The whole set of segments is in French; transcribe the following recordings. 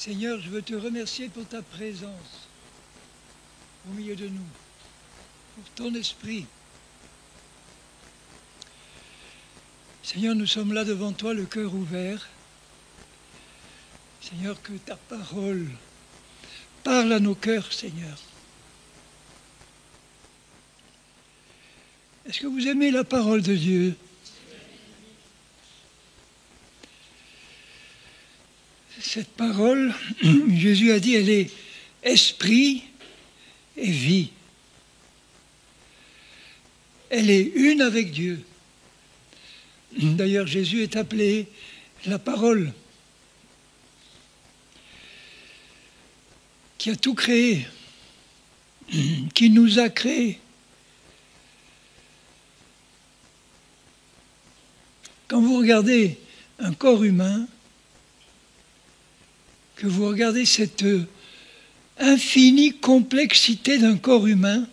Seigneur, je veux te remercier pour ta présence au milieu de nous, pour ton esprit. Seigneur, nous sommes là devant toi, le cœur ouvert. Seigneur, que ta parole parle à nos cœurs, Seigneur. Est-ce que vous aimez la parole de Dieu? Cette parole, Jésus a dit, elle est esprit et vie. Elle est une avec Dieu. D'ailleurs, Jésus est appelé la parole, qui a tout créé, qui nous a créés. Quand vous regardez un corps humain, que vous regardez cette infinie complexité d'un corps humain,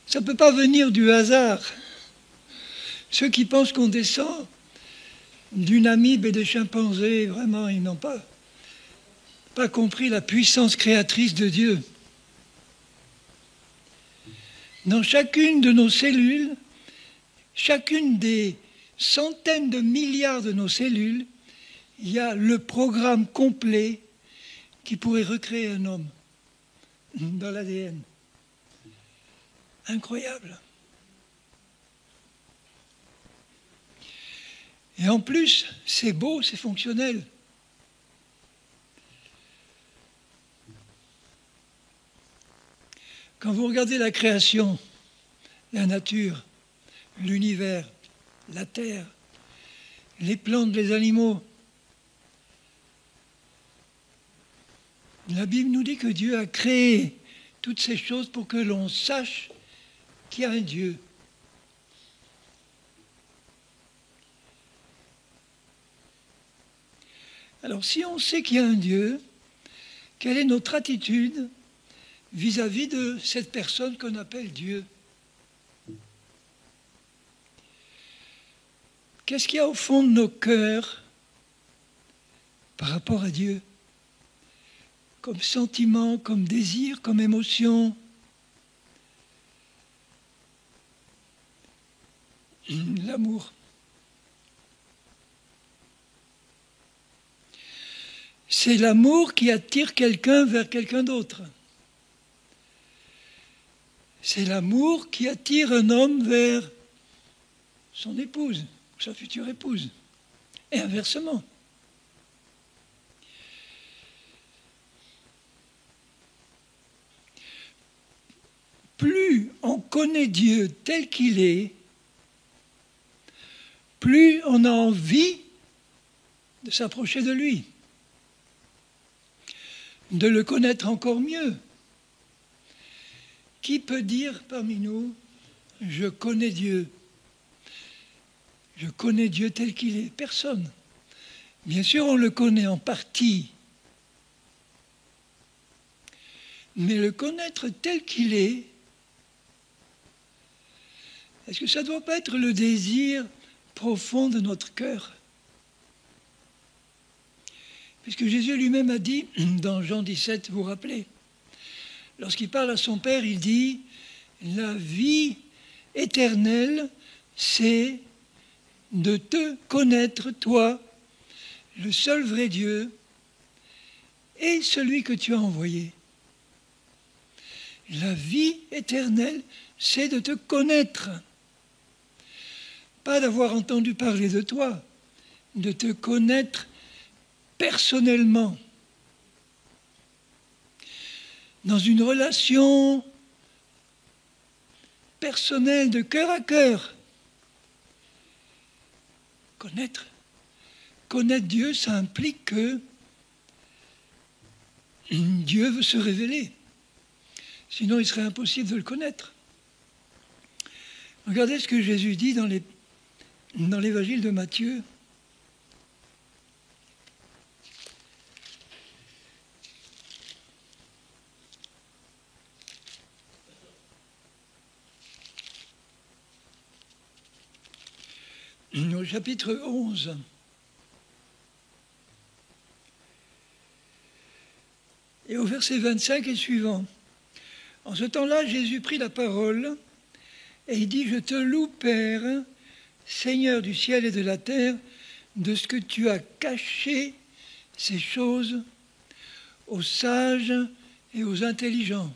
ça ne peut pas venir du hasard. Ceux qui pensent qu'on descend d'une amibe et des chimpanzés, vraiment, ils n'ont pas compris la puissance créatrice de Dieu. Dans chacune de nos cellules, chacune des centaines de milliards de nos cellules, il y a le programme complet qui pourrait recréer un homme dans l'ADN. Incroyable. Et en plus, c'est beau, c'est fonctionnel. Quand vous regardez la création, la nature, l'univers, la terre, les plantes, les animaux, la Bible nous dit que Dieu a créé toutes ces choses pour que l'on sache qu'il y a un Dieu. Alors si on sait qu'il y a un Dieu, quelle est notre attitude vis-à-vis de cette personne qu'on appelle Dieu? Qu'est-ce qu'il y a au fond de nos cœurs par rapport à Dieu? Comme sentiment, comme désir, comme émotion. L'amour. C'est l'amour qui attire quelqu'un vers quelqu'un d'autre. C'est l'amour qui attire un homme vers son épouse, sa future épouse. Et inversement. Plus on connaît Dieu tel qu'il est, plus on a envie de s'approcher de lui, de le connaître encore mieux. Qui peut dire parmi nous, je connais Dieu? Je connais Dieu tel qu'il est? Personne. Bien sûr, on le connaît en partie. Mais le connaître tel qu'il est, est-ce que ça ne doit pas être le désir profond de notre cœur? Puisque Jésus lui-même a dit, dans Jean 17, vous vous rappelez, lorsqu'il parle à son Père, il dit, la vie éternelle, c'est de te connaître, toi, le seul vrai Dieu, et celui que tu as envoyé. La vie éternelle, c'est de te connaître. Pas d'avoir entendu parler de toi, de te connaître personnellement. Dans une relation personnelle de cœur à cœur. Connaître Dieu, ça implique que Dieu veut se révéler. Sinon, il serait impossible de le connaître. Regardez ce que Jésus dit dans l'évangile de Matthieu. Au chapitre 11. Et au verset 25 et suivant, en ce temps-là, Jésus prit la parole et il dit, « Je te loue, Père, Seigneur du ciel et de la terre, de ce que tu as caché ces choses aux sages et aux intelligents. »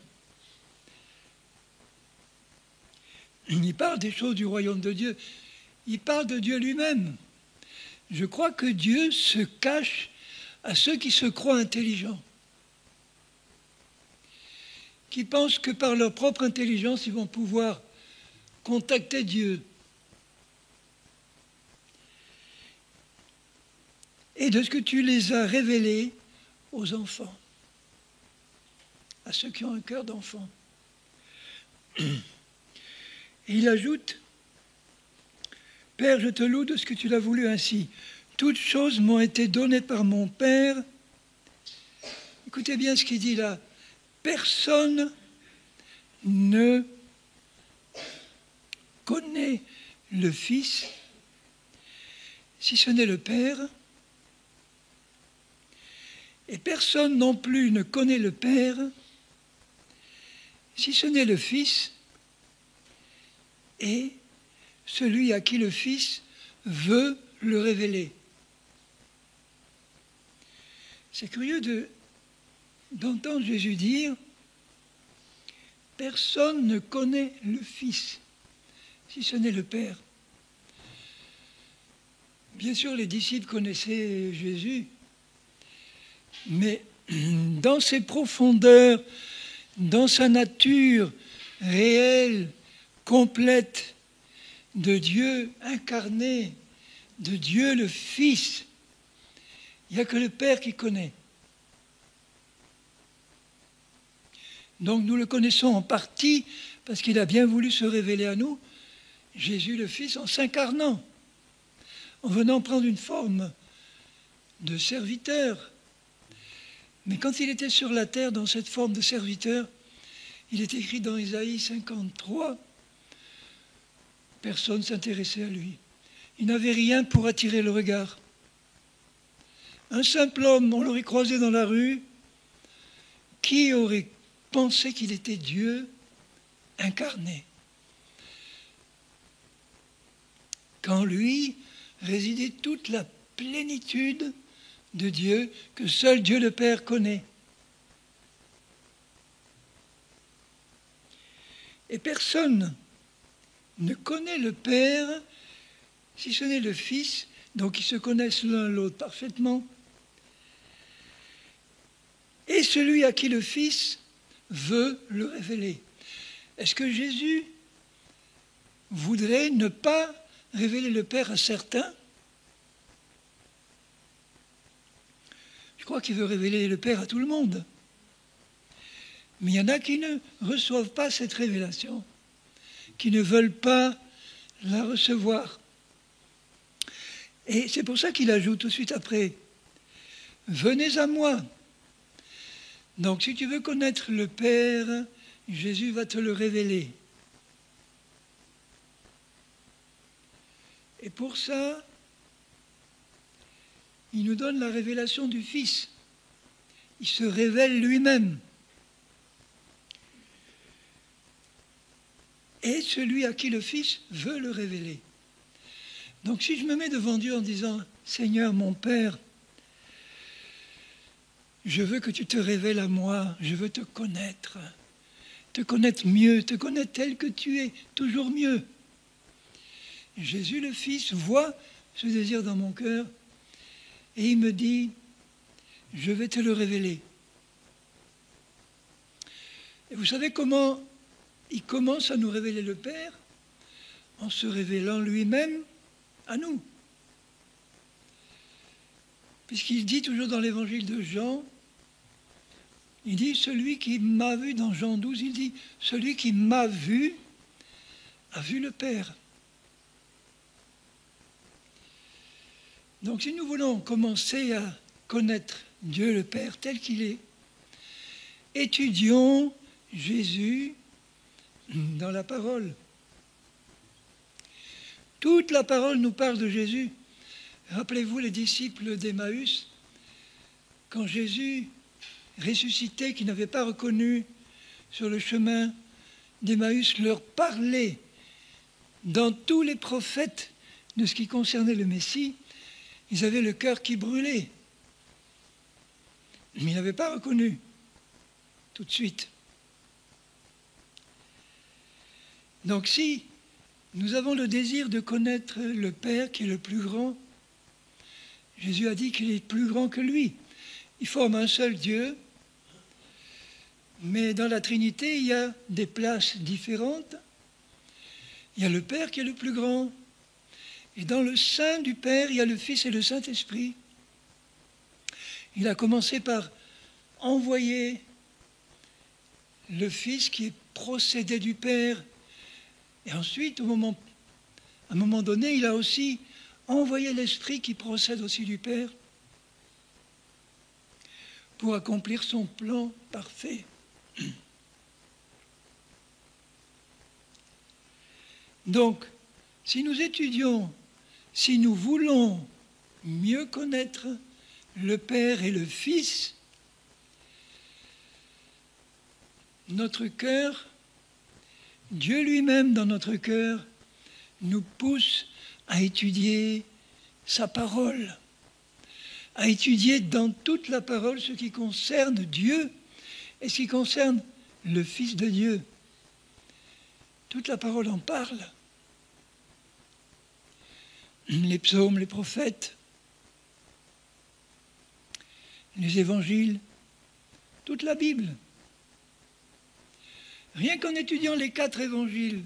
Il parle des choses du royaume de Dieu. Il parle de Dieu lui-même. Je crois que Dieu se cache à ceux qui se croient intelligents, qui pensent que par leur propre intelligence, ils vont pouvoir contacter Dieu. Et de ce que tu les as révélés aux enfants, à ceux qui ont un cœur d'enfant. Et il ajoute, « Père, je te loue de ce que tu l'as voulu ainsi. Toutes choses m'ont été données par mon Père. » Écoutez bien ce qu'il dit là. Personne ne connaît le Fils, si ce n'est le Père. Et personne non plus ne connaît le Père, si ce n'est le Fils, et celui à qui le Fils veut le révéler. C'est curieux d'entendre Jésus dire « Personne ne connaît le Fils, si ce n'est le Père. » Bien sûr, les disciples connaissaient Jésus, mais dans ses profondeurs, dans sa nature réelle, complète, de Dieu incarné, de Dieu le Fils, il n'y a que le Père qui connaît. Donc nous le connaissons en partie parce qu'il a bien voulu se révéler à nous, Jésus le Fils, en s'incarnant, en venant prendre une forme de serviteur. Mais quand il était sur la terre, dans cette forme de serviteur, il est écrit dans Isaïe 53, personne ne s'intéressait à lui. Il n'avait rien pour attirer le regard. Un simple homme, on l'aurait croisé dans la rue, qui aurait pensé qu'il était Dieu incarné? Qu'en lui résidait toute la plénitude de Dieu que seul Dieu le Père connaît. Et personne ne connaît le Père si ce n'est le Fils, donc ils se connaissent l'un l'autre parfaitement, et celui à qui le Fils veut le révéler. Est-ce que Jésus voudrait ne pas révéler le Père à certains? Je crois qu'il veut révéler le Père à tout le monde. Mais il y en a qui ne reçoivent pas cette révélation, qui ne veulent pas la recevoir. Et c'est pour ça qu'il ajoute tout de suite après, « Venez à moi ». Donc si tu veux connaître le Père, Jésus va te le révéler. Et pour ça, il nous donne la révélation du Fils. Il se révèle lui-même. Et celui à qui le Fils veut le révéler. Donc si je me mets devant Dieu en disant « Seigneur, mon Père, je veux que tu te révèles à moi, je veux te connaître mieux, te connaître tel que tu es, toujours mieux. » Jésus le Fils voit ce désir dans mon cœur et il me dit « Je vais te le révéler. » Et vous savez comment il commence à nous révéler le Père? En se révélant lui-même à nous. Puisqu'il dit toujours dans l'évangile de Jean, il dit, celui qui m'a vu, dans Jean 12, il dit, celui qui m'a vu a vu le Père. Donc si nous voulons commencer à connaître Dieu le Père tel qu'il est, étudions Jésus dans la parole. Toute la parole nous parle de Jésus. Rappelez-vous les disciples d'Emmaüs, quand Jésus ressuscité qui n'avaient pas reconnu sur le chemin d'Emmaüs leur parlait dans tous les prophètes de ce qui concernait le Messie, ils avaient le cœur qui brûlait. Mais ils n'avaient pas reconnu tout de suite. Donc si nous avons le désir de connaître le Père qui est le plus grand, Jésus a dit qu'il est plus grand que lui. Il forme un seul Dieu, mais dans la Trinité, il y a des places différentes. Il y a le Père qui est le plus grand, et dans le sein du Père, il y a le Fils et le Saint-Esprit. Il a commencé par envoyer le Fils qui est procédé du Père, et ensuite, à un moment donné, il a aussi envoyé l'Esprit qui procède aussi du Père pour accomplir son plan parfait. Donc, si nous étudions, si nous voulons mieux connaître le Père et le Fils, notre cœur, Dieu lui-même dans notre cœur, nous pousse à étudier sa parole, à étudier dans toute la parole ce qui concerne Dieu et ce qui concerne le Fils de Dieu. Toute la parole en parle. Les psaumes, les prophètes, les évangiles, toute la Bible. Rien qu'en étudiant les 4 évangiles,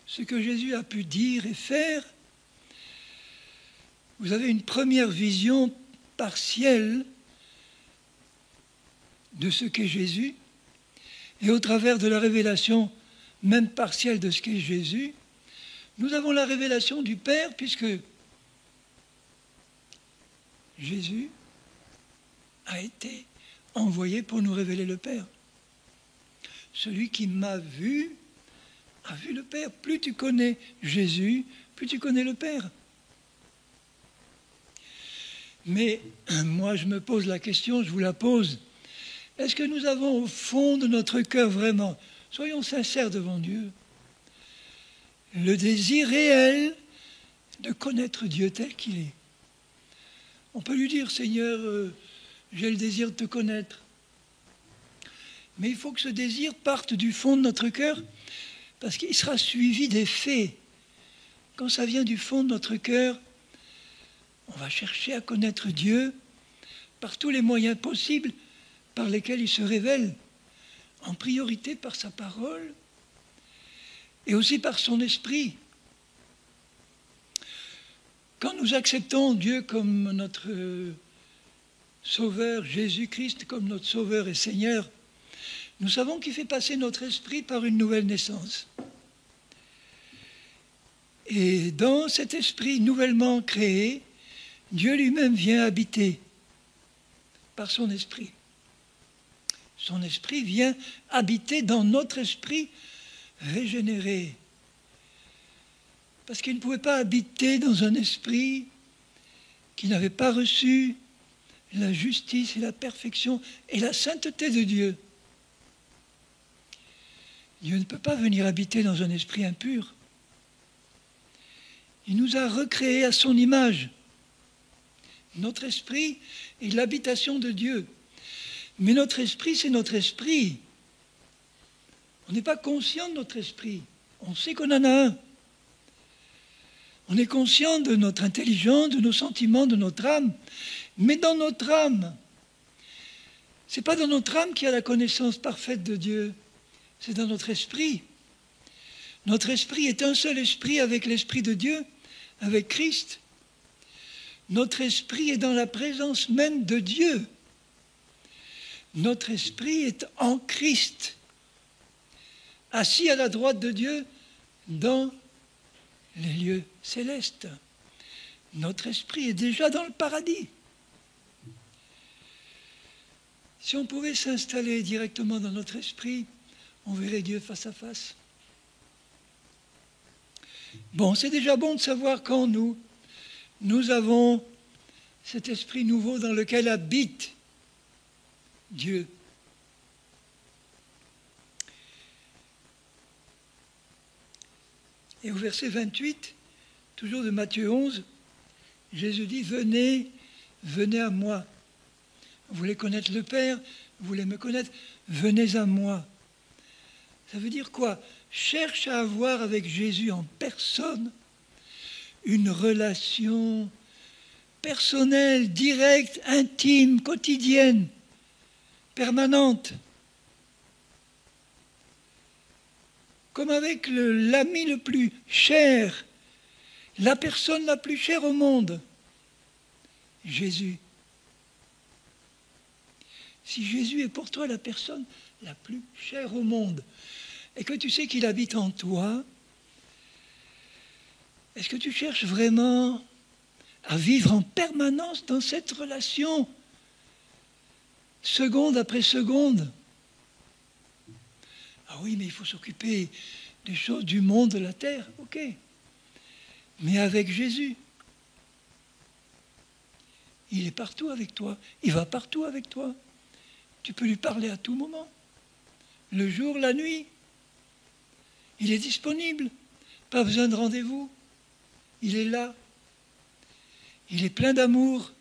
ce que Jésus a pu dire et faire, vous avez une première vision partielle de ce qu'est Jésus, et au travers de la révélation même partielle de ce qu'est Jésus, nous avons la révélation du Père, puisque Jésus a été envoyé pour nous révéler le Père. Celui qui m'a vu a vu le Père. Plus tu connais Jésus, plus tu connais le Père. Mais moi, je me pose la question, je vous la pose. Est-ce que nous avons au fond de notre cœur vraiment, soyons sincères devant Dieu, le désir réel de connaître Dieu tel qu'il est? On peut lui dire, Seigneur, j'ai le désir de te connaître. Mais il faut que ce désir parte du fond de notre cœur, parce qu'il sera suivi des faits. Quand ça vient du fond de notre cœur, on va chercher à connaître Dieu par tous les moyens possibles par lesquels il se révèle, en priorité par sa parole et aussi par son esprit. Quand nous acceptons Dieu comme notre Sauveur, Jésus-Christ comme notre Sauveur et Seigneur, nous savons qu'il fait passer notre esprit par une nouvelle naissance. Et dans cet esprit nouvellement créé, Dieu lui-même vient habiter par son esprit. Son esprit vient habiter dans notre esprit régénéré. Parce qu'il ne pouvait pas habiter dans un esprit qui n'avait pas reçu la justice et la perfection et la sainteté de Dieu. Dieu ne peut pas venir habiter dans un esprit impur. Il nous a recréés à son image. Notre esprit est l'habitation de Dieu. Mais notre esprit, c'est notre esprit. On n'est pas conscient de notre esprit. On sait qu'on en a un. On est conscient de notre intelligence, de nos sentiments, de notre âme. Mais dans notre âme, ce n'est pas dans notre âme qu'il y a la connaissance parfaite de Dieu. C'est dans notre esprit. Notre esprit est un seul esprit avec l'Esprit de Dieu, avec Christ. Notre esprit est dans la présence même de Dieu. Notre esprit est en Christ, assis à la droite de Dieu dans les lieux célestes. Notre esprit est déjà dans le paradis. Si on pouvait s'installer directement dans notre esprit, on verrait Dieu face à face. Bon, c'est déjà bon de savoir quand nous avons cet esprit nouveau dans lequel habite Dieu. Et au verset 28, toujours de Matthieu 11, Jésus dit « Venez, venez à moi. Vous voulez connaître le Père, vous voulez me connaître, venez à moi. » Ça veut dire quoi? Cherche à avoir avec Jésus en personne une relation personnelle, directe, intime, quotidienne, permanente. Comme avec l'ami le plus cher, la personne la plus chère au monde, Jésus. Si Jésus est pour toi la personne la plus chère au monde, et que tu sais qu'il habite en toi, est-ce que tu cherches vraiment à vivre en permanence dans cette relation, seconde après seconde? Ah oui, mais il faut s'occuper des choses du monde, de la terre, ok. Mais avec Jésus, il est partout avec toi, il va partout avec toi. Tu peux lui parler à tout moment, le jour, la nuit. Il est disponible, pas besoin de rendez-vous. Il est là. Il est plein d'amour.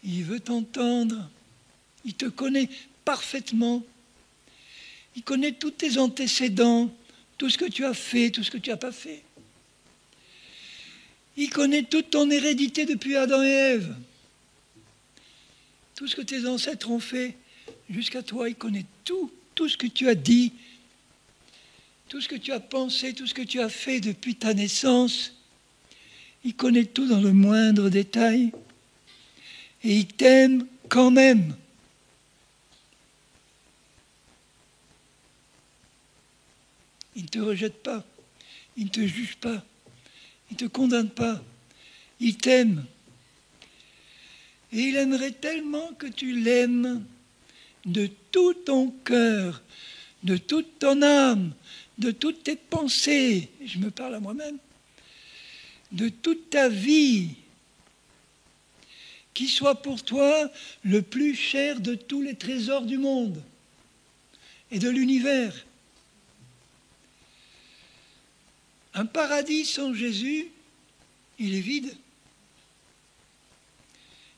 Il veut t'entendre. Il te connaît parfaitement. Il connaît tous tes antécédents, tout ce que tu as fait, tout ce que tu n'as pas fait. Il connaît toute ton hérédité depuis Adam et Ève. Tout ce que tes ancêtres ont fait jusqu'à toi, il connaît tout ce que tu as dit, tout ce que tu as pensé, tout ce que tu as fait depuis ta naissance. Il connaît tout dans le moindre détail. Et il t'aime quand même. Il ne te rejette pas. Il ne te juge pas. Il ne te condamne pas. Il t'aime. Et il aimerait tellement que tu l'aimes de tout ton cœur, de toute ton âme, de toutes tes pensées, je me parle à moi-même, de toute ta vie, qui soit pour toi le plus cher de tous les trésors du monde et de l'univers. Un paradis sans Jésus, il est vide.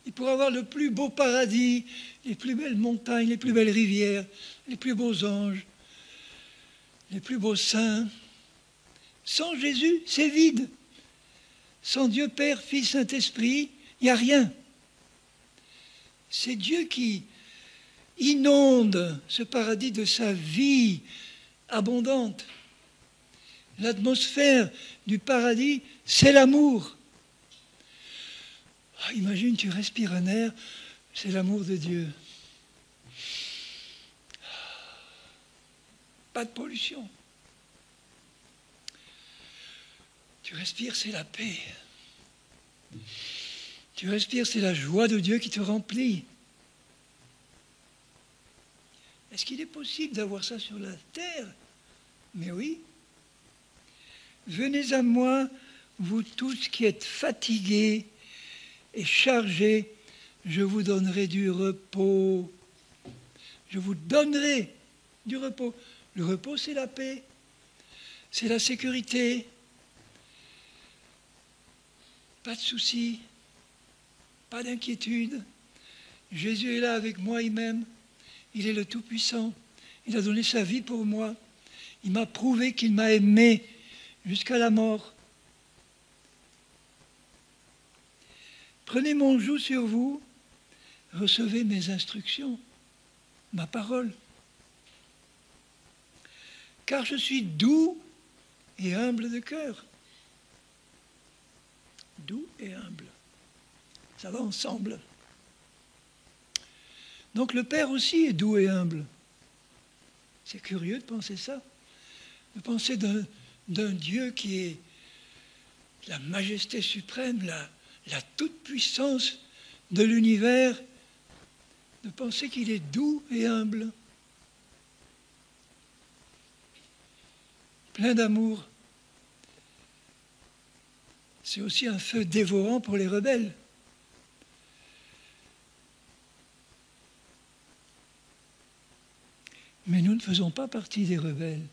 Il pourrait avoir le plus beau paradis, les plus belles montagnes, les plus belles rivières, les plus beaux anges, les plus beaux saints. Sans Jésus, c'est vide. Sans Dieu Père, Fils, Saint-Esprit, il n'y a rien. C'est Dieu qui inonde ce paradis de sa vie abondante. L'atmosphère du paradis, c'est l'amour. Ah, imagine, tu respires un air, c'est l'amour de Dieu. Pas de pollution. Tu respires, c'est la paix. Tu respires, c'est la joie de Dieu qui te remplit. Est-ce qu'il est possible d'avoir ça sur la terre? Mais oui. Venez à moi, vous tous qui êtes fatigués et chargés, je vous donnerai du repos. Je vous donnerai du repos. Le repos, c'est la paix, c'est la sécurité. Pas de soucis, pas d'inquiétude. Jésus est là avec moi, il m'aime. Il est le Tout-Puissant. Il a donné sa vie pour moi. Il m'a prouvé qu'il m'a aimé jusqu'à la mort. Prenez mon joug sur vous, recevez mes instructions, ma parole. Car je suis doux et humble de cœur. Doux et humble. Ça va ensemble. Donc le Père aussi est doux et humble. C'est curieux de penser ça. De penser d'un Dieu qui est la majesté suprême, la toute-puissance de l'univers, de penser qu'il est doux et humble. Plein d'amour. C'est aussi un feu dévorant pour les rebelles. Mais nous ne faisons pas partie des rebelles.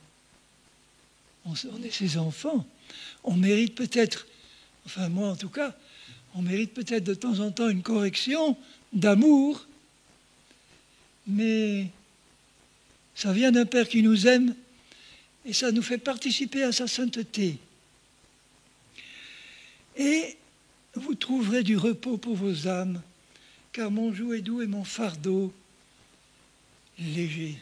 on est ses enfants. On mérite peut-être, enfin moi en tout cas, on mérite peut-être de temps en temps une correction d'amour, mais ça vient d'un Père qui nous aime et ça nous fait participer à sa sainteté. Et vous trouverez du repos pour vos âmes, car mon joug est doux et mon fardeau léger.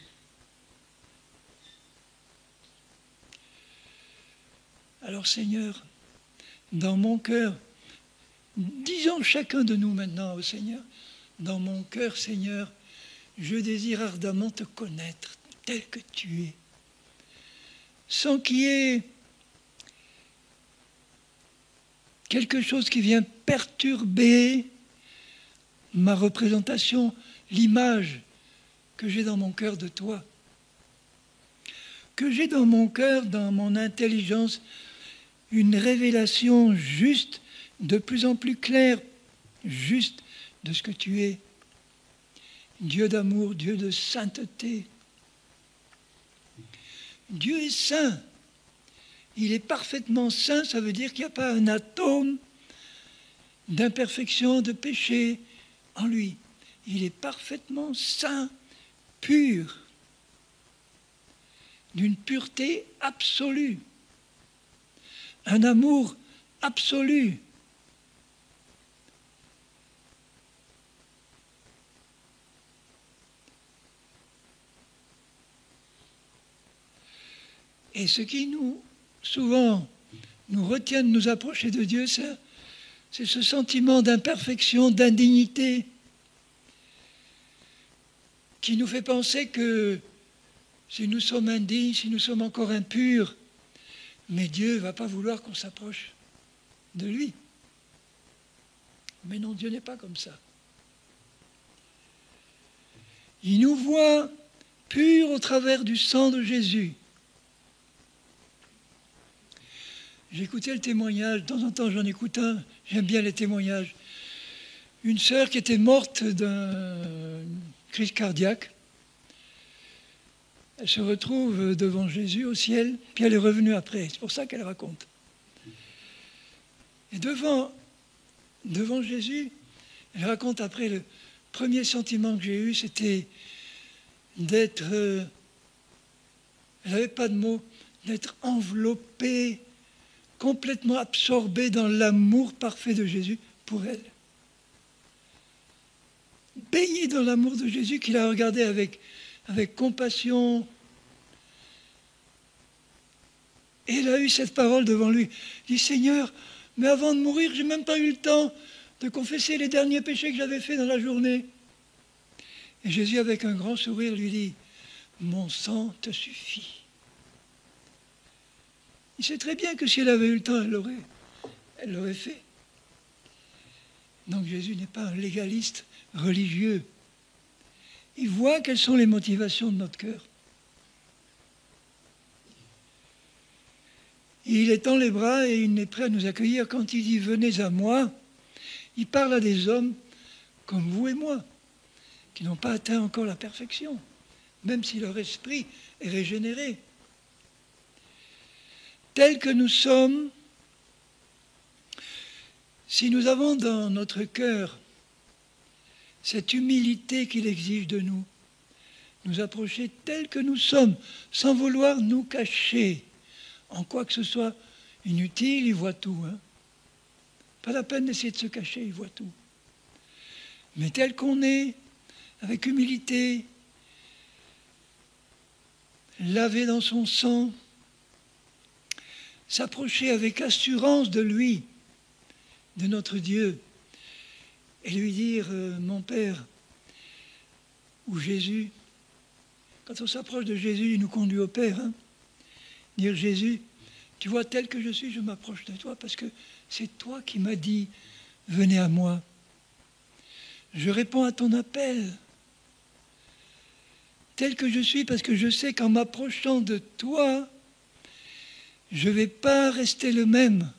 Alors Seigneur, dans mon cœur, disons chacun de nous maintenant au Seigneur, dans mon cœur, Seigneur, je désire ardemment te connaître tel que tu es, sans qu'il y ait quelque chose qui vient perturber ma représentation, l'image que j'ai dans mon cœur de toi, que j'ai dans mon cœur, dans mon intelligence, une révélation juste, de plus en plus claire, juste de ce que tu es. Dieu d'amour, Dieu de sainteté. Dieu est saint. Il est parfaitement saint, ça veut dire qu'il n'y a pas un atome d'imperfection, de péché en lui. Il est parfaitement saint, pur, d'une pureté absolue, un amour absolu. Et ce qui souvent, nous retient de nous approcher de Dieu, c'est ce sentiment d'imperfection, d'indignité, qui nous fait penser que si nous sommes indignes, si nous sommes encore impurs, mais Dieu ne va pas vouloir qu'on s'approche de lui. Mais non, Dieu n'est pas comme ça. Il nous voit purs au travers du sang de Jésus. J'écoutais le témoignage, de temps en temps j'en écoute un, j'aime bien les témoignages. Une sœur qui était morte d'une crise cardiaque, elle se retrouve devant Jésus au ciel, puis elle est revenue après, c'est pour ça qu'elle raconte. Et devant Jésus, elle raconte après, le premier sentiment que j'ai eu, c'était d'être, elle n'avait pas de mots, d'être enveloppée, complètement absorbée dans l'amour parfait de Jésus pour elle. Baignée dans l'amour de Jésus qu'il a regardé avec compassion. Et elle a eu cette parole devant lui. Il dit, Seigneur, mais avant de mourir, je n'ai même pas eu le temps de confesser les derniers péchés que j'avais faits dans la journée. Et Jésus, avec un grand sourire, lui dit, mon sang te suffit. Il sait très bien que si elle avait eu le temps, elle l'aurait fait. Donc Jésus n'est pas un légaliste religieux. Il voit quelles sont les motivations de notre cœur. Il étend les bras et il est prêt à nous accueillir. Quand il dit « venez à moi », il parle à des hommes comme vous et moi, qui n'ont pas atteint encore la perfection, même si leur esprit est régénéré. Tels que nous sommes, si nous avons dans notre cœur cette humilité qu'il exige de nous, nous approcher tels que nous sommes, sans vouloir nous cacher, en quoi que ce soit inutile, il voit tout. Pas la peine d'essayer de se cacher, il voit tout. Mais tel qu'on est, avec humilité, lavé dans son sang, s'approcher avec assurance de lui, de notre Dieu, et lui dire, mon Père, ou Jésus, quand on s'approche de Jésus, il nous conduit au Père, dire Jésus, tu vois, tel que je suis, je m'approche de toi, parce que c'est toi qui m'as dit, venez à moi. Je réponds à ton appel, tel que je suis, parce que je sais qu'en m'approchant de toi, je ne vais pas rester le même.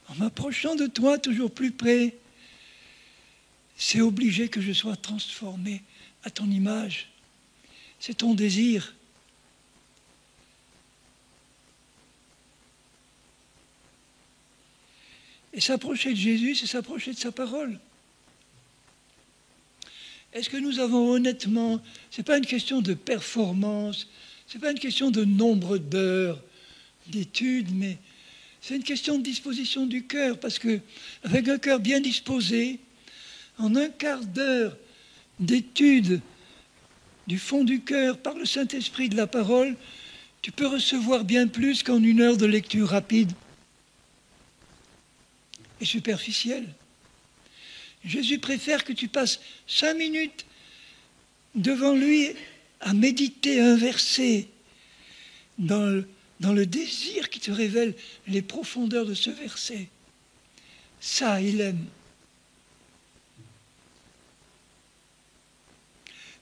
En m'approchant de toi, toujours plus près, c'est obligé que je sois transformé à ton image. C'est ton désir. Et s'approcher de Jésus, c'est s'approcher de sa parole. Est-ce que nous avons honnêtement, ce n'est pas une question de performance, ce n'est pas une question de nombre d'heures d'études, mais c'est une question de disposition du cœur, parce qu'avec un cœur bien disposé, en un quart d'heure d'étude du fond du cœur par le Saint-Esprit de la parole, tu peux recevoir bien plus qu'en une heure de lecture rapide et superficielle. Jésus préfère que tu passes 5 minutes devant lui à méditer un verset dans le désir qui te révèle les profondeurs de ce verset. Ça, il aime.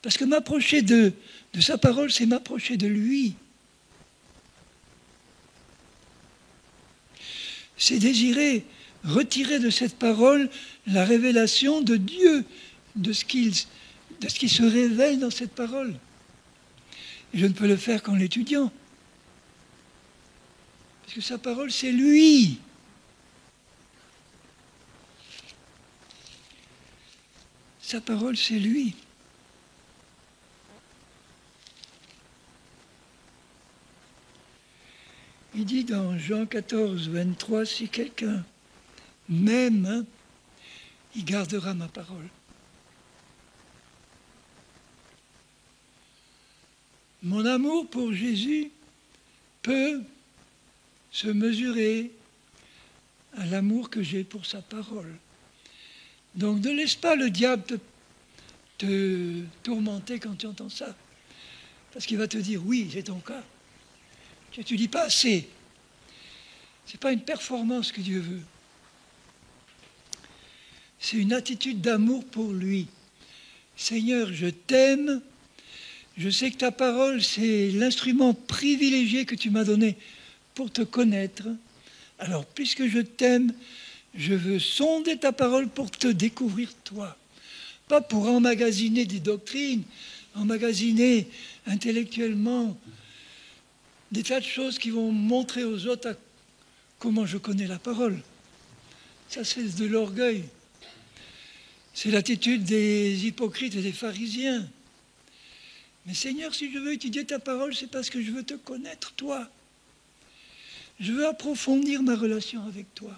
Parce que m'approcher de sa parole, c'est m'approcher de lui. C'est désirer retirer de cette parole la révélation de Dieu, de ce qui se révèle dans cette parole. Et je ne peux le faire qu'en l'étudiant. Parce que sa parole, c'est lui. Sa parole, c'est lui. Il dit dans Jean 14, 23, si quelqu'un m'aime, il gardera ma parole. Mon amour pour Jésus peut se mesurer à l'amour que j'ai pour sa parole. Donc ne laisse pas le diable te tourmenter quand tu entends ça. Parce qu'il va te dire, oui, c'est ton cas. Tu n'étudies pas assez. Ce n'est pas une performance que Dieu veut. C'est une attitude d'amour pour lui. Seigneur, je t'aime. Je sais que ta parole, c'est l'instrument privilégié que tu m'as donné pour te connaître. Alors, puisque je t'aime, je veux sonder ta parole pour te découvrir toi. Pas pour emmagasiner des doctrines, emmagasiner intellectuellement des tas de choses qui vont montrer aux autres comment je connais la parole. Ça, c'est de l'orgueil. C'est l'attitude des hypocrites et des pharisiens. Mais Seigneur, si je veux étudier ta parole, c'est parce que je veux te connaître, toi. Je veux approfondir ma relation avec toi.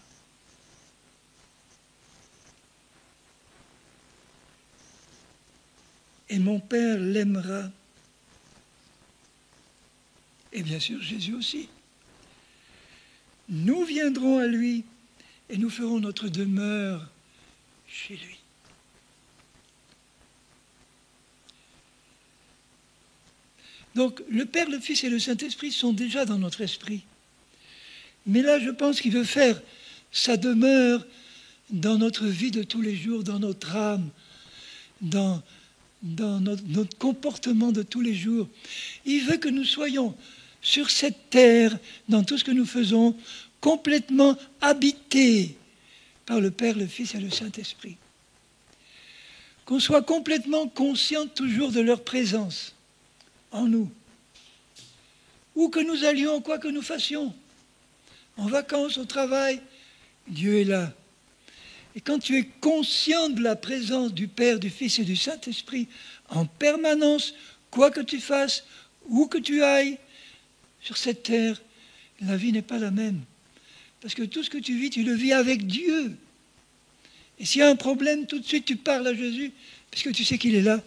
Et mon Père l'aimera. Et bien sûr, Jésus aussi. Nous viendrons à lui et nous ferons notre demeure chez lui. Donc, le Père, le Fils et le Saint-Esprit sont déjà dans notre esprit. Mais là, je pense qu'il veut faire sa demeure dans notre vie de tous les jours, dans notre âme, dans notre comportement de tous les jours. Il veut que nous soyons sur cette terre, dans tout ce que nous faisons, complètement habités par le Père, le Fils et le Saint-Esprit. Qu'on soit complètement conscient toujours de leur présence en nous. Où que nous allions, quoi que nous fassions, en vacances, au travail, Dieu est là. Et quand tu es conscient de la présence du Père, du Fils et du Saint-Esprit en permanence, quoi que tu fasses, où que tu ailles, sur cette terre, la vie n'est pas la même. Parce que tout ce que tu vis, tu le vis avec Dieu. Et s'il y a un problème, tout de suite tu parles à Jésus, puisque tu sais qu'il est là.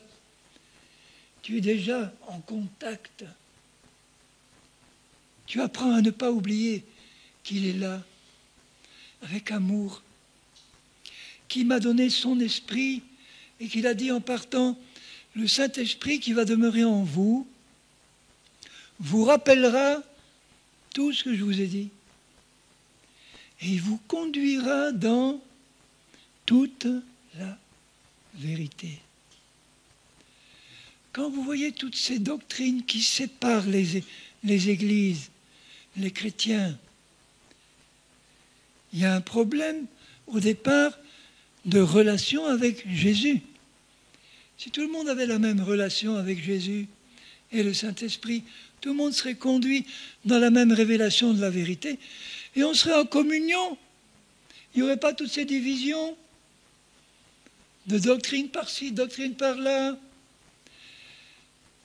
Tu es déjà en contact. Tu apprends à ne pas oublier qu'il est là, avec amour, qui m'a donné son esprit et qu'il a dit en partant, le Saint-Esprit qui va demeurer en vous, vous rappellera tout ce que je vous ai dit. Et il vous conduira dans toute la vérité. Quand vous voyez toutes ces doctrines qui séparent les églises, les chrétiens, il y a un problème au départ de relation avec Jésus. Si tout le monde avait la même relation avec Jésus et le Saint-Esprit, tout le monde serait conduit dans la même révélation de la vérité et on serait en communion. il n'y aurait pas toutes ces divisions de doctrine par-ci, doctrine par-là.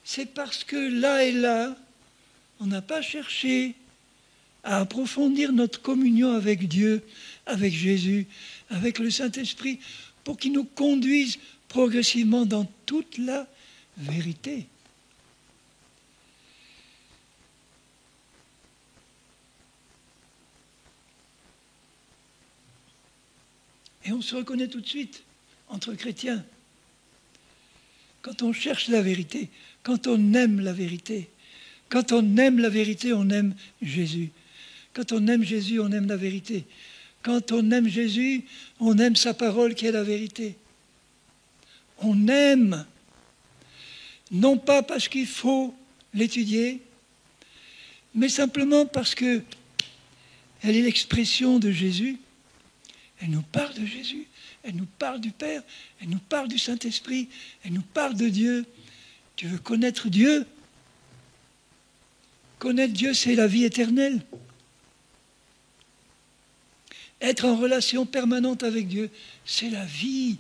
C'est parce que là et là, on n'a pas cherché à approfondir notre communion avec Dieu, avec Jésus, avec le Saint-Esprit, pour qu'il nous conduise progressivement dans toute la vérité. Et on se reconnaît tout de suite entre chrétiens. Quand on cherche la vérité, quand on aime la vérité, quand on aime la vérité, on aime Jésus. Quand on aime Jésus, on aime la vérité. Quand on aime Jésus, on aime sa parole qui est la vérité. On aime, non pas parce qu'il faut l'étudier, mais simplement parce que elle est l'expression de Jésus. Elle nous parle de Jésus, elle nous parle du Père, elle nous parle du Saint-Esprit, elle nous parle de Dieu. Tu veux connaître Dieu? Connaître Dieu, c'est la vie éternelle. Être en relation permanente avec Dieu, c'est la vie.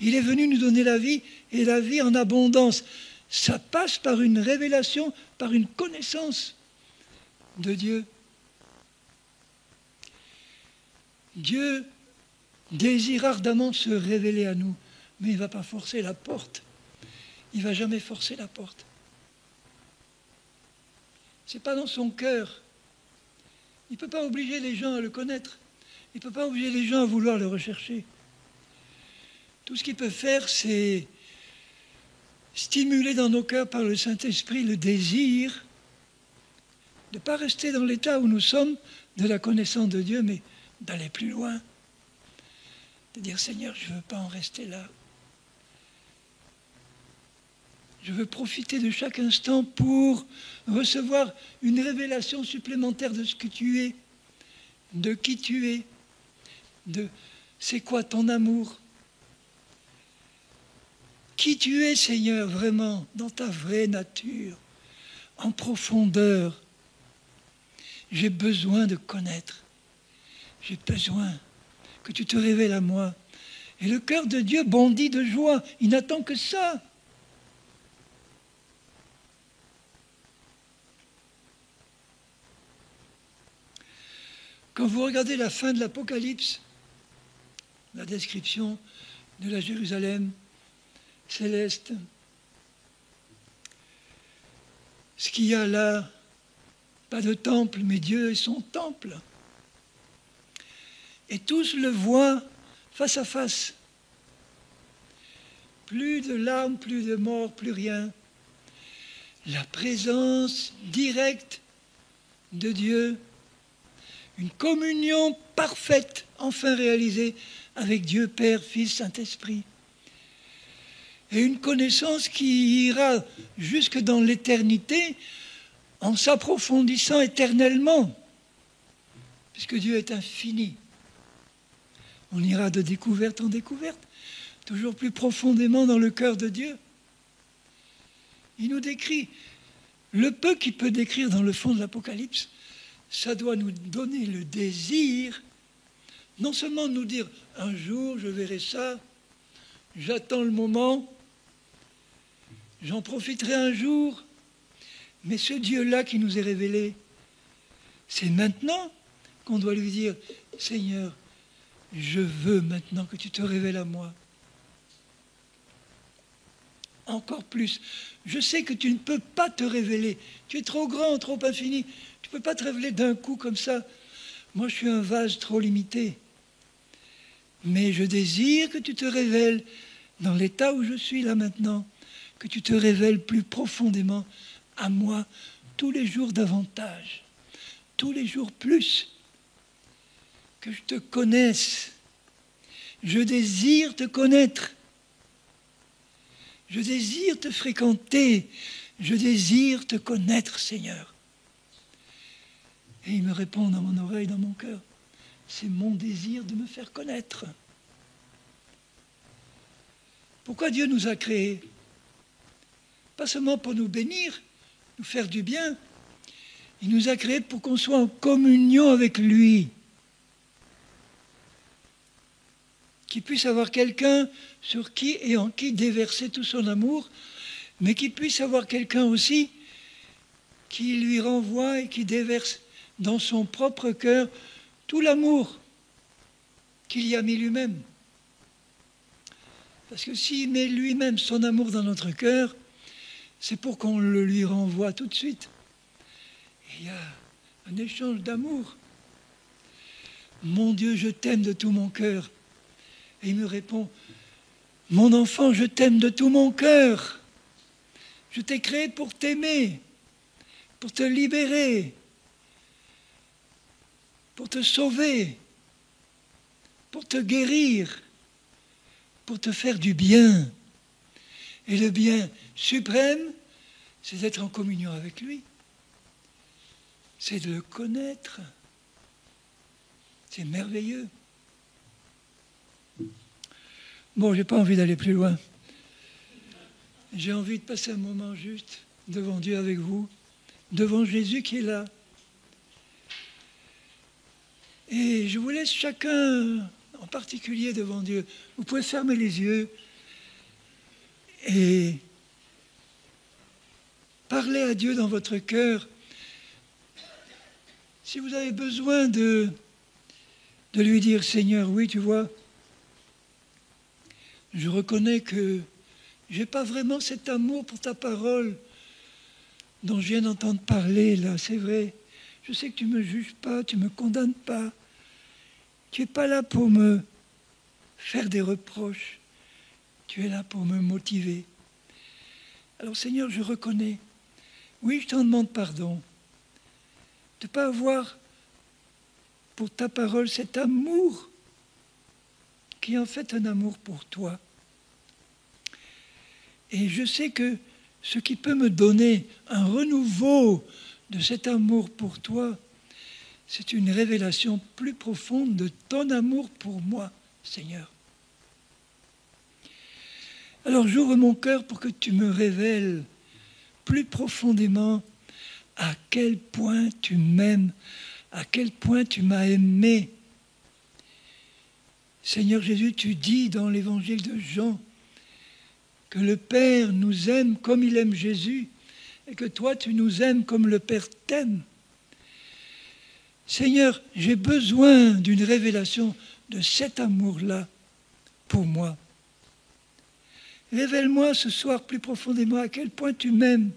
Il est venu nous donner la vie, et la vie en abondance. Ça passe par une révélation, par une connaissance de Dieu. Dieu désire ardemment se révéler à nous, mais il ne va pas forcer la porte. Il ne va jamais forcer la porte. Ce n'est pas dans son cœur. Il ne peut pas obliger les gens à le connaître. Il ne peut pas obliger les gens à vouloir le rechercher. Tout ce qu'il peut faire, c'est stimuler dans nos cœurs par le Saint-Esprit le désir de ne pas rester dans l'état où nous sommes de la connaissance de Dieu, mais d'aller plus loin. De dire, Seigneur, je ne veux pas en rester là. Je veux profiter de chaque instant pour recevoir une révélation supplémentaire de ce que tu es, de qui tu es, de c'est quoi ton amour. Qui tu es, Seigneur, vraiment, dans ta vraie nature, en profondeur. J'ai besoin de connaître. J'ai besoin que tu te révèles à moi. Et le cœur de Dieu bondit de joie. Il n'attend que ça. Quand vous regardez la fin de l'Apocalypse, la description de la Jérusalem céleste, ce qu'il y a là, pas de temple, mais Dieu est son temple. Et tous le voient face à face. Plus de larmes, plus de mort, plus rien. La présence directe de Dieu, une communion parfaite, enfin réalisée, avec Dieu, Père, Fils, Saint-Esprit. Et une connaissance qui ira jusque dans l'éternité en s'approfondissant éternellement, puisque Dieu est infini. On ira de découverte en découverte, toujours plus profondément dans le cœur de Dieu. Il nous décrit, le peu qu'il peut décrire dans le fond de l'Apocalypse, ça doit nous donner le désir, non seulement de nous dire, un jour je verrai ça, j'attends le moment, j'en profiterai un jour, mais ce Dieu-là qui nous est révélé, c'est maintenant qu'on doit lui dire, Seigneur, je veux maintenant que tu te révèles à moi. Encore plus. Je sais que tu ne peux pas te révéler. Tu es trop grand, trop infini. Tu ne peux pas te révéler d'un coup comme ça. Moi, je suis un vase trop limité. Mais je désire que tu te révèles dans l'état où je suis là maintenant, que tu te révèles plus profondément à moi tous les jours davantage, tous les jours plus, que je te connaisse. Je désire te connaître. Je désire te fréquenter. Je désire te connaître, Seigneur. Et il me répond dans mon oreille, dans mon cœur, c'est mon désir de me faire connaître. Pourquoi Dieu nous a créés? Pas seulement pour nous bénir, nous faire du bien. Il nous a créés pour qu'on soit en communion avec lui. qu'il puisse avoir quelqu'un sur qui et en qui déverser tout son amour, mais qu'il puisse avoir quelqu'un aussi qui lui renvoie et qui déverse dans son propre cœur tout l'amour qu'il y a mis lui-même. Parce que s'il met lui-même son amour dans notre cœur, c'est pour qu'on le lui renvoie tout de suite. Et il y a un échange d'amour. Mon Dieu, je t'aime de tout mon cœur. Et il me répond, mon enfant, je t'aime de tout mon cœur. Je t'ai créé pour t'aimer, pour te libérer, pour te sauver, pour te guérir, pour te faire du bien. Et le bien suprême, c'est d'être en communion avec lui. C'est de le connaître. C'est merveilleux. Bon, je n'ai pas envie d'aller plus loin. J'ai envie de passer un moment juste devant Dieu avec vous, devant Jésus qui est là. Et je vous laisse chacun, en particulier devant Dieu. Vous pouvez fermer les yeux et parler à Dieu dans votre cœur. Si vous avez besoin de lui dire, Seigneur, oui, tu vois, je reconnais que je n'ai pas vraiment cet amour pour ta parole dont je viens d'entendre parler, là, c'est vrai. Je sais que tu ne me juges pas, tu ne me condamnes pas. Tu n'es pas là pour me faire des reproches. Tu es là pour me motiver. Alors Seigneur, je reconnais. Oui, je t'en demande pardon. De ne pas avoir pour ta parole cet amour qui est en fait un amour pour toi. Et je sais que ce qui peut me donner un renouveau de cet amour pour toi, c'est une révélation plus profonde de ton amour pour moi, Seigneur. Alors j'ouvre mon cœur pour que tu me révèles plus profondément à quel point tu m'aimes, à quel point tu m'as aimé. Seigneur Jésus, tu dis dans l'évangile de Jean que le Père nous aime comme il aime Jésus et que toi tu nous aimes comme le Père t'aime. Seigneur, j'ai besoin d'une révélation de cet amour-là pour moi. Révèle-moi ce soir plus profondément à quel point tu m'aimes.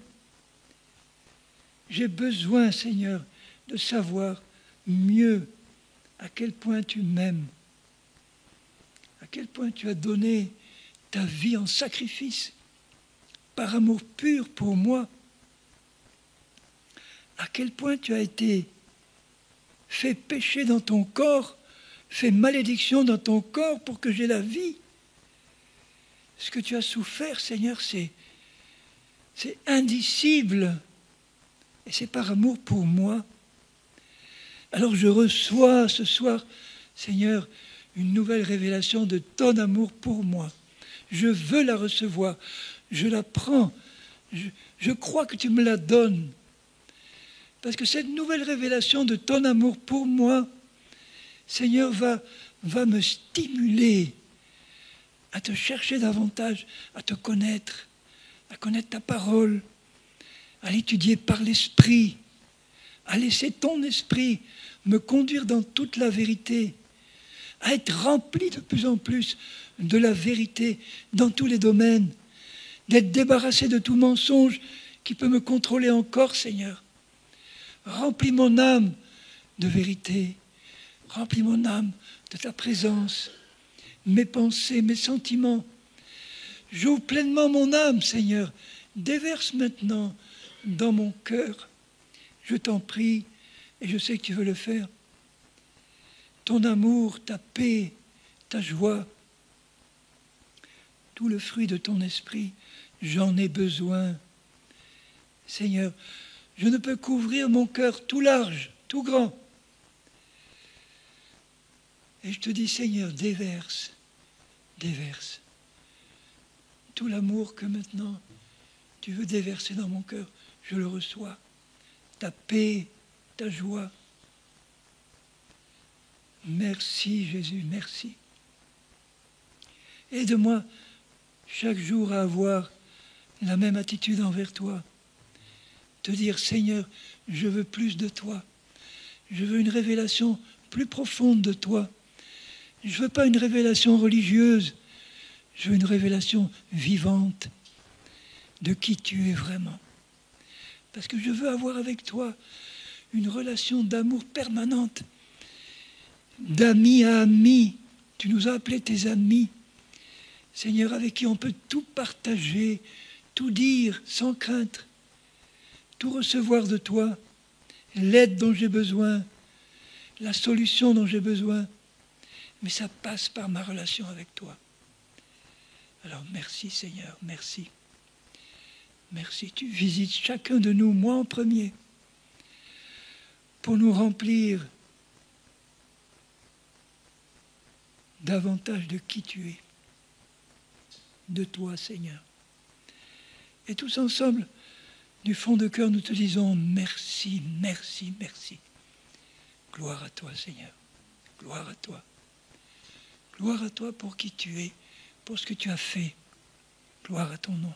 J'ai besoin, Seigneur, de savoir mieux à quel point tu m'aimes, à quel point tu as donné ta vie en sacrifice, par amour pur pour moi, à quel point tu as été fait péché dans ton corps, fait malédiction dans ton corps pour que j'ai la vie. Ce que tu as souffert, Seigneur, c'est indicible. Et c'est par amour pour moi. Alors je reçois ce soir, Seigneur, une nouvelle révélation de ton amour pour moi. Je veux la recevoir. Je la prends. Je crois que tu me la donnes. Parce que cette nouvelle révélation de ton amour pour moi, Seigneur, va me stimuler à te chercher davantage, à te connaître, à connaître ta parole, à l'étudier par l'Esprit, à laisser ton Esprit me conduire dans toute la vérité, à être rempli de plus en plus de la vérité dans tous les domaines, d'être débarrassé de tout mensonge qui peut me contrôler encore, Seigneur. Remplis mon âme de vérité, remplis mon âme de ta présence, mes pensées, mes sentiments. J'ouvre pleinement mon âme, Seigneur. Déverse maintenant dans mon cœur. Je t'en prie, et je sais que tu veux le faire. Ton amour, ta paix, ta joie, tout le fruit de ton esprit, j'en ai besoin. Seigneur, je ne peux couvrir mon cœur tout large, tout grand. Et je te dis, Seigneur, déverse, déverse tout l'amour que maintenant tu veux déverser dans mon cœur. Je le reçois. Ta paix, ta joie. Merci Jésus, merci. Aide-moi chaque jour à avoir la même attitude envers toi. Te dire, Seigneur, je veux plus de toi. Je veux une révélation plus profonde de toi. Je ne veux pas une révélation religieuse. Je veux une révélation vivante de qui tu es vraiment. Parce que je veux avoir avec toi une relation d'amour permanente, d'ami à ami. Tu nous as appelés tes amis, Seigneur, avec qui on peut tout partager, tout dire sans crainte, tout recevoir de toi, l'aide dont j'ai besoin, la solution dont j'ai besoin. Mais ça passe par ma relation avec toi. Alors merci Seigneur, merci. Merci, tu visites chacun de nous, moi en premier, pour nous remplir davantage de qui tu es, de toi Seigneur. Et tous ensemble, du fond de cœur, nous te disons merci, merci, merci. Gloire à toi Seigneur, gloire à toi. Gloire à toi pour qui tu es, pour ce que tu as fait. Gloire à ton nom.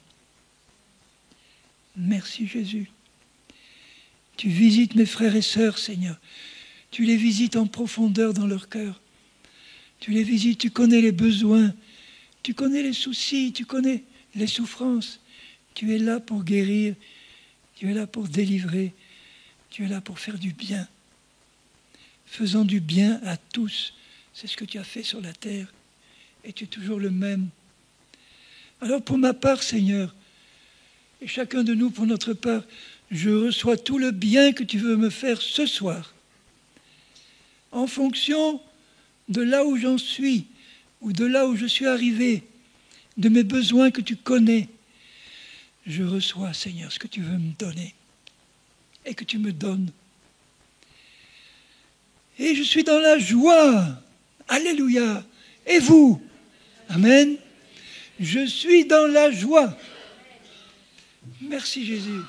Merci Jésus. Tu visites mes frères et sœurs, Seigneur. Tu les visites en profondeur dans leur cœur. Tu les visites, tu connais les besoins, tu connais les soucis, tu connais les souffrances. Tu es là pour guérir, tu es là pour délivrer, tu es là pour faire du bien. Faisant du bien à tous, c'est ce que tu as fait sur la terre et tu es toujours le même. Alors pour ma part, Seigneur, et chacun de nous pour notre part, je reçois tout le bien que tu veux me faire ce soir, en fonction de là où j'en suis, ou de là où je suis arrivé, de mes besoins que tu connais. Je reçois, Seigneur, ce que tu veux me donner, et que tu me donnes. Et je suis dans la joie. Alléluia. Et vous? Amen. Je suis dans la joie. Merci Jésus.